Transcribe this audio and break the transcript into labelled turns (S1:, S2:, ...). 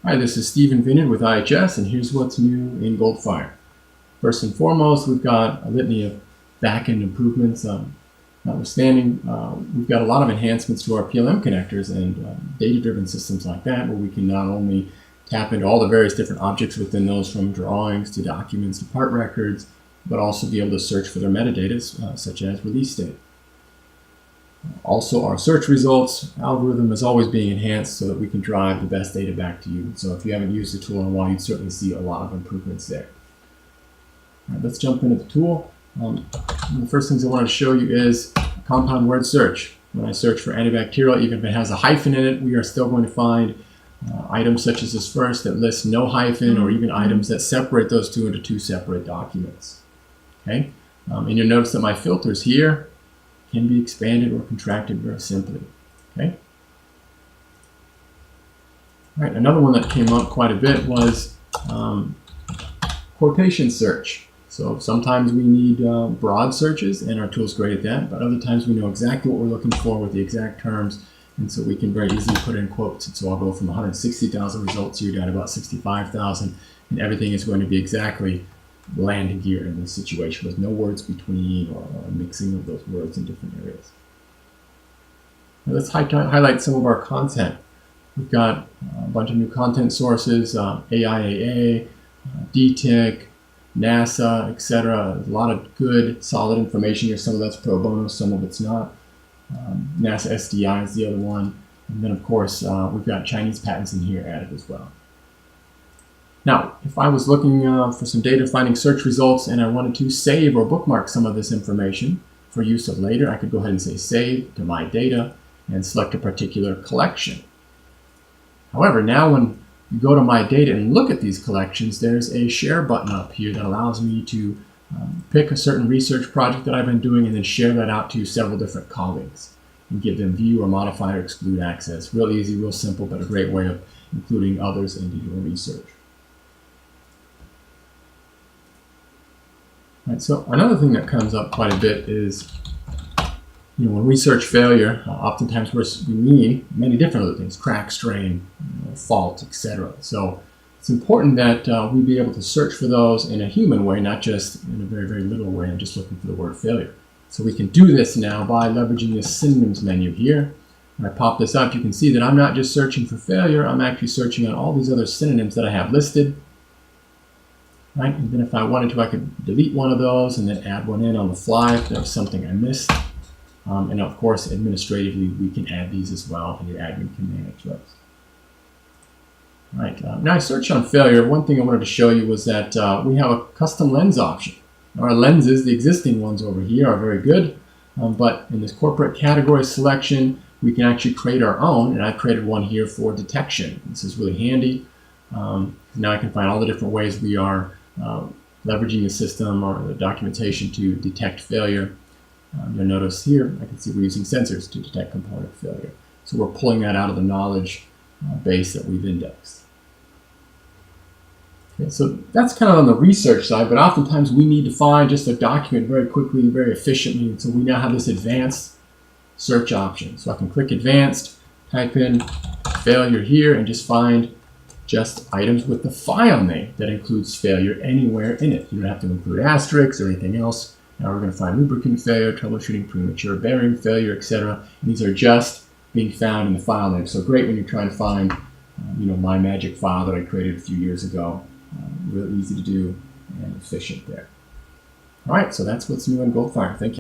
S1: Hi, this is Stephen Vineyard with IHS, and here's what's new in Goldfire. First and foremost, we've got a litany of back-end improvements. Notwithstanding, we've got a lot of enhancements to our PLM connectors and data-driven systems like that, where we can not only tap into all the various different objects within those, from drawings to documents to part records, but also be able to search for their metadata, such as release date. Also, our search results algorithm is always being enhanced so that we can drive the best data back to you. So if you haven't used the tool in a while, you'd certainly see a lot of improvements there. All right, let's jump into the tool. One of the first things I wanted to show you is compound word search. When I search for antibacterial, even if it has a hyphen in it, we are still going to find items such as this first that list no hyphen, or even items that separate those two into two separate documents. Okay, and you'll notice that my filters here can be expanded or contracted very simply. Okay. All right, another one that came up quite a bit was quotation search. So sometimes we need broad searches, and our tool's great at that, but other times we know exactly what we're looking for with the exact terms, and so we can very easily put in quotes. And so I'll go from 160,000 results here down to about 65,000, and everything is going to be exactly landing here in this situation with no words between or a mixing of those words in different areas. Now let's highlight some of our content. We've got a bunch of new content sources, AIAA, DTIC, NASA, etc. A lot of good, solid information here. Some of that's pro bono, some of it's not. NASA SDI is the other one. And then, of course, we've got Chinese patents in here added as well. Now, if I was looking for some data finding search results and I wanted to save or bookmark some of this information for use of later, I could go ahead and say save to my data and select a particular collection. However, now when you go to my data and look at these collections, there's a share button up here that allows me to pick a certain research project that I've been doing and then share that out to several different colleagues and give them view or modify or exclude access. Real easy, real simple, but a great way of including others into your research. Right, so another thing that comes up quite a bit is, when we search failure, oftentimes we mean many different other things: crack, strain, fault, etc. So it's important that we be able to search for those in a human way, not just in a very, very literal way and just looking for the word failure. So we can do this now by leveraging this synonyms menu here. When I pop this up, you can see that I'm not just searching for failure, I'm actually searching on all these other synonyms that I have listed. Right? And then if I wanted to, I could delete one of those and then add one in on the fly if there was something I missed. And of course, administratively, we can add these as well, and your admin can manage those. All right, now I searched on failure. One thing I wanted to show you was that we have a custom lens option. Our lenses, the existing ones over here, are very good, but in this corporate category selection, we can actually create our own, and I created one here for detection. This is really handy. Now I can find all the different ways we are leveraging the system or the documentation to detect failure. You'll notice here, I can see we're using sensors to detect component failure. So we're pulling that out of the knowledge base that we've indexed. Okay, so that's kind of on the research side, but oftentimes we need to find just a document very quickly, very efficiently. So we now have this advanced search option. So I can click advanced, type in failure here, and just find just items with the file name that includes failure anywhere in it. You don't have to include asterisks or anything else. Now we're going to find lubricant failure, troubleshooting premature bearing failure, etc. And these are just being found in the file name. So great when you're trying to find, my magic file that I created a few years ago. Really easy to do and efficient there. All right, so that's what's new in Goldfire. Thank you.